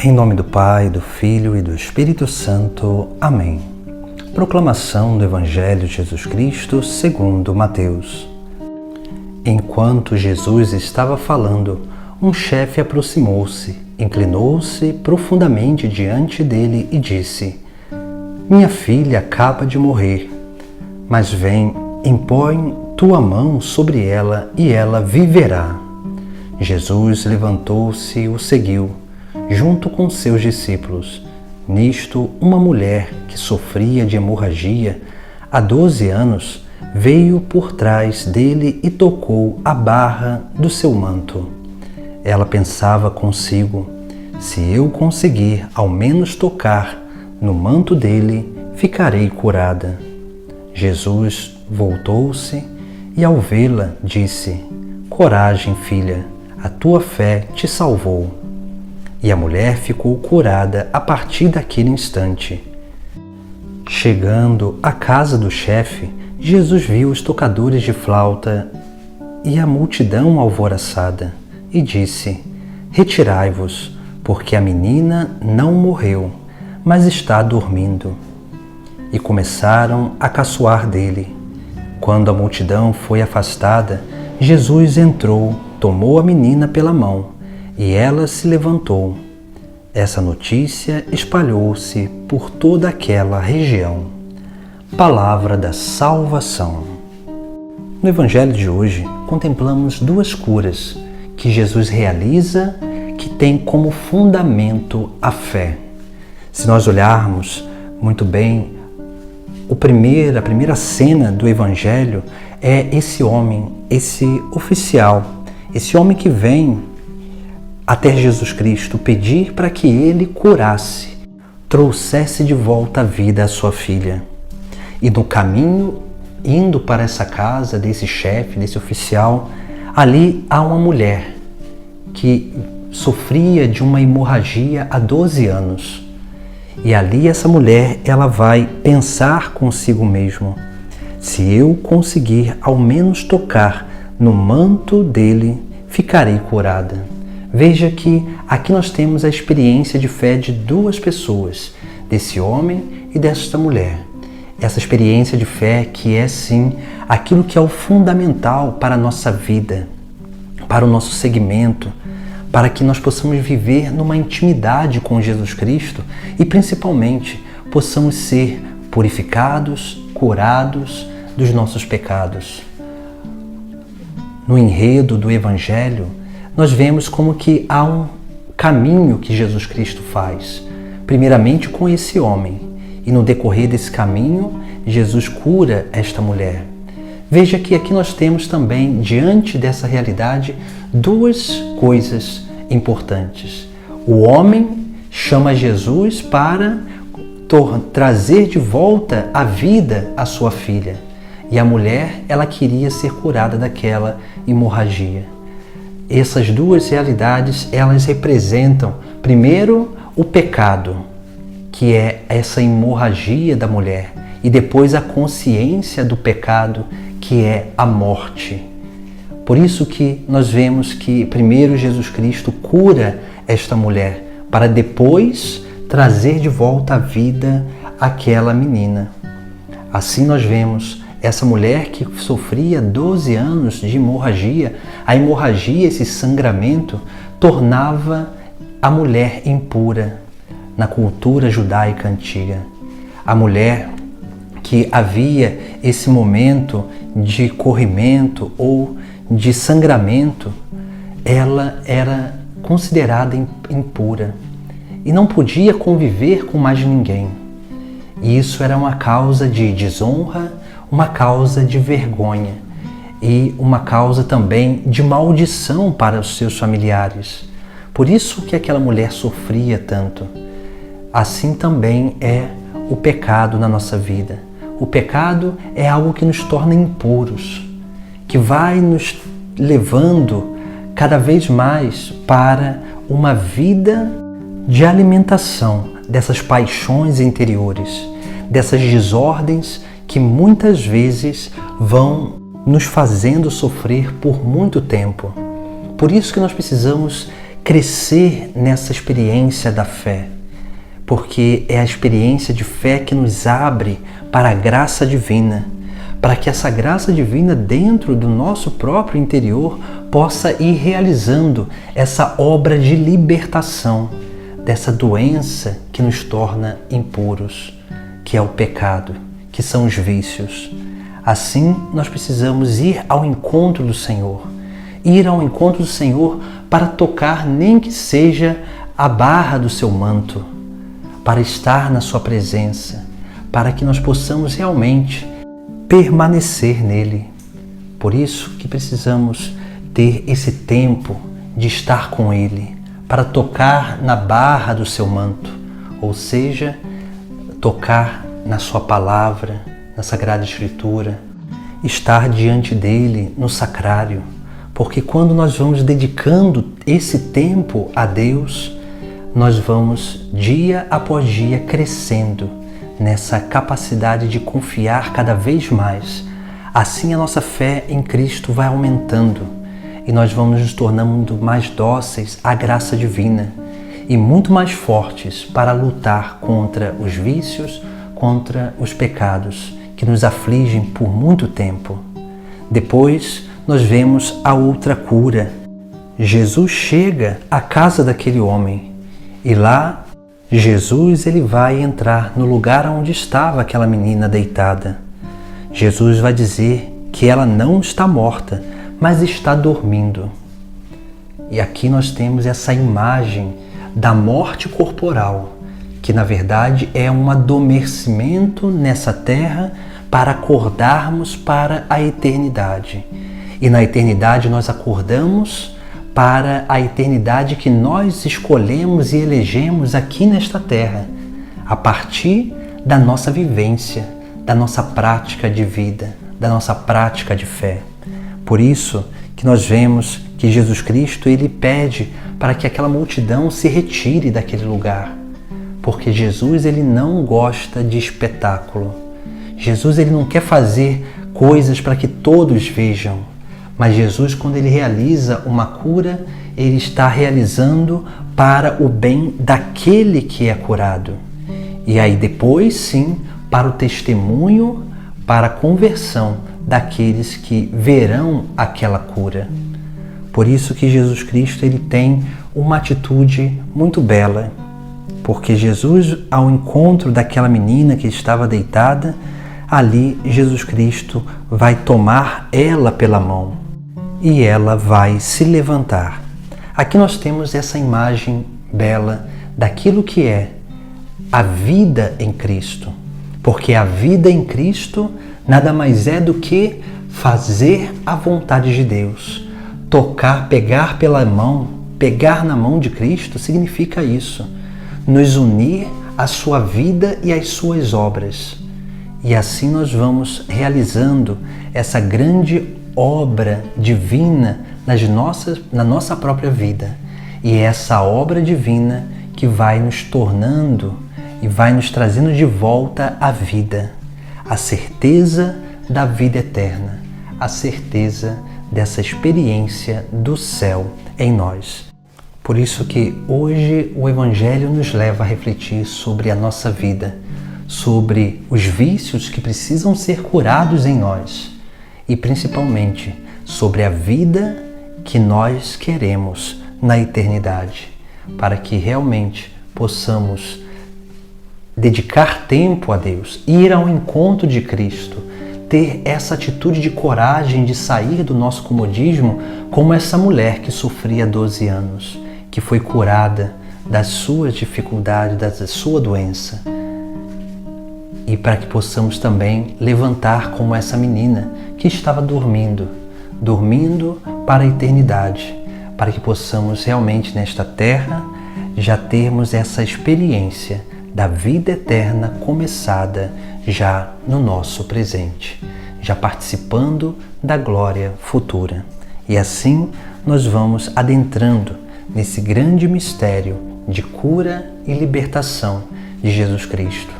Em nome do Pai, do Filho e do Espírito Santo. Amém. Proclamação do Evangelho de Jesus Cristo segundo Mateus. Enquanto Jesus estava falando, um chefe aproximou-se, inclinou-se profundamente diante dele e disse: Minha filha acaba de morrer, mas vem, impõe tua mão sobre ela e ela viverá. Jesus levantou-se e o seguiu, junto com seus discípulos. Nisto, uma mulher que sofria de hemorragia há 12 anos veio por trás dele e tocou a barra do seu manto. Ela pensava consigo: se eu conseguir ao menos tocar no manto dele, ficarei curada. Jesus voltou-se e, ao vê-la, disse: Coragem, filha, a tua fé te salvou. E a mulher ficou curada a partir daquele instante. Chegando à casa do chefe, Jesus viu os tocadores de flauta e a multidão alvoroçada e disse: Retirai-vos, porque a menina não morreu, mas está dormindo. E começaram a caçoar dele. Quando a multidão foi afastada, Jesus entrou, tomou a menina pela mão e ela se levantou. Essa notícia espalhou-se por toda aquela região. Palavra da salvação. No Evangelho de hoje, contemplamos duas curas que Jesus realiza, que têm como fundamento a fé. Se nós olharmos muito bem, a primeira cena do Evangelho é esse homem, esse oficial, esse homem que vem até Jesus Cristo pedir para que ele curasse, trouxesse de volta a vida à sua filha. E no caminho, indo para essa casa desse chefe, desse oficial, ali há uma mulher que sofria de uma hemorragia há 12 anos. E ali essa mulher, ela vai pensar consigo mesmo: se eu conseguir ao menos tocar no manto dele, ficarei curada. Veja que aqui nós temos a experiência de fé de duas pessoas, desse homem e desta mulher. Essa experiência de fé que é sim aquilo que é o fundamental para a nossa vida, para o nosso segmento, para que nós possamos viver numa intimidade com Jesus Cristo e principalmente possamos ser purificados, curados dos nossos pecados. No enredo do Evangelho, nós vemos como que há um caminho que Jesus Cristo faz, primeiramente com esse homem, e no decorrer desse caminho, Jesus cura esta mulher. Veja que aqui nós temos também, diante dessa realidade, duas coisas importantes. O homem chama Jesus para trazer de volta a vida à sua filha. E a mulher, ela queria ser curada daquela hemorragia. Essas duas realidades, elas representam, primeiro, o pecado, que é essa hemorragia da mulher, e depois a consciência do pecado, que é a morte. Por isso que nós vemos que primeiro Jesus Cristo cura esta mulher, para depois trazer de volta a vida àquela menina. Assim nós vemos essa mulher que sofria 12 anos de hemorragia. A hemorragia, esse sangramento, tornava a mulher impura na cultura judaica antiga. A mulher que havia esse momento de corrimento ou de sangramento, ela era considerada impura e não podia conviver com mais ninguém. E isso era uma causa de desonra, uma causa de vergonha e uma causa também de maldição para os seus familiares. Por isso que aquela mulher sofria tanto. Assim também é o pecado na nossa vida. O pecado é algo que nos torna impuros, que vai nos levando cada vez mais para uma vida de alimentação dessas paixões interiores, dessas desordens que muitas vezes vão nos fazendo sofrer por muito tempo. Por isso que nós precisamos crescer nessa experiência da fé, porque é a experiência de fé que nos abre para a graça divina, para que essa graça divina dentro do nosso próprio interior possa ir realizando essa obra de libertação dessa doença que nos torna impuros, que é o pecado, que são os vícios. Assim, nós precisamos ir ao encontro do Senhor, para tocar nem que seja a barra do seu manto, para estar na sua presença, para que nós possamos realmente permanecer nele. Por isso que precisamos ter esse tempo de estar com ele, para tocar na barra do seu manto, ou seja, tocar na sua palavra, na Sagrada Escritura, estar diante dele no sacrário, porque quando nós vamos dedicando esse tempo a Deus, nós vamos dia após dia crescendo nessa capacidade de confiar cada vez mais. Assim a nossa fé em Cristo vai aumentando e nós vamos nos tornando mais dóceis à graça divina e muito mais fortes para lutar contra os vícios, contra os pecados que nos afligem por muito tempo. Depois nós vemos a outra cura. Jesus chega à casa daquele homem e lá Jesus ele vai entrar no lugar onde estava aquela menina deitada. Jesus vai dizer que ela não está morta, mas está dormindo. E aqui nós temos essa imagem da morte corporal, que na verdade é um adormecimento nessa terra para acordarmos para a eternidade. E na eternidade nós acordamos para a eternidade que nós escolhemos e elegemos aqui nesta terra, a partir da nossa vivência, da nossa prática de vida, da nossa prática de fé. Por isso que nós vemos que Jesus Cristo ele pede para que aquela multidão se retire daquele lugar, porque Jesus ele não gosta de espetáculo. Jesus ele não quer fazer coisas para que todos vejam, mas Jesus, quando ele realiza uma cura, ele está realizando para o bem daquele que é curado. E aí depois sim, para o testemunho, para a conversão daqueles que verão aquela cura. Por isso que Jesus Cristo ele tem uma atitude muito bela, porque Jesus, ao encontro daquela menina que estava deitada, ali Jesus Cristo vai tomar ela pela mão e ela vai se levantar. Aqui nós temos essa imagem bela daquilo que é a vida em Cristo, porque a vida em Cristo nada mais é do que fazer a vontade de Deus. Tocar, pegar pela mão, pegar na mão de Cristo significa isso, nos unir à sua vida e às suas obras. E assim nós vamos realizando essa grande obra divina na nossa própria vida. E é essa obra divina que vai nos tornando e vai nos trazendo de volta a vida, a certeza da vida eterna, a certeza dessa experiência do céu em nós. Por isso que hoje o Evangelho nos leva a refletir sobre a nossa vida, sobre os vícios que precisam ser curados em nós e principalmente sobre a vida que nós queremos na eternidade, para que realmente possamos dedicar tempo a Deus, ir ao encontro de Cristo, ter essa atitude de coragem de sair do nosso comodismo, como essa mulher que sofria 12 anos, que foi curada das suas dificuldades, da sua doença. E para que possamos também levantar como essa menina que estava dormindo para a eternidade, para que possamos realmente nesta terra já termos essa experiência da vida eterna começada já no nosso presente, já participando da glória futura. E assim nós vamos adentrando nesse grande mistério de cura e libertação de Jesus Cristo,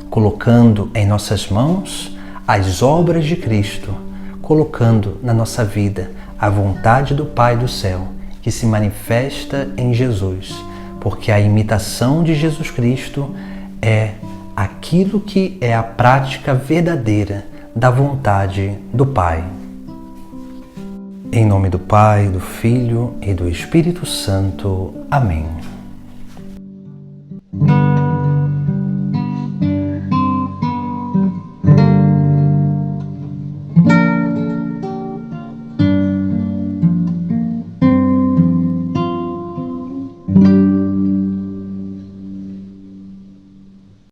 colocando em nossas mãos as obras de Cristo, colocando na nossa vida a vontade do Pai do céu que se manifesta em Jesus, porque a imitação de Jesus Cristo é aquilo que é a prática verdadeira da vontade do Pai. Em nome do Pai, do Filho e do Espírito Santo. Amém.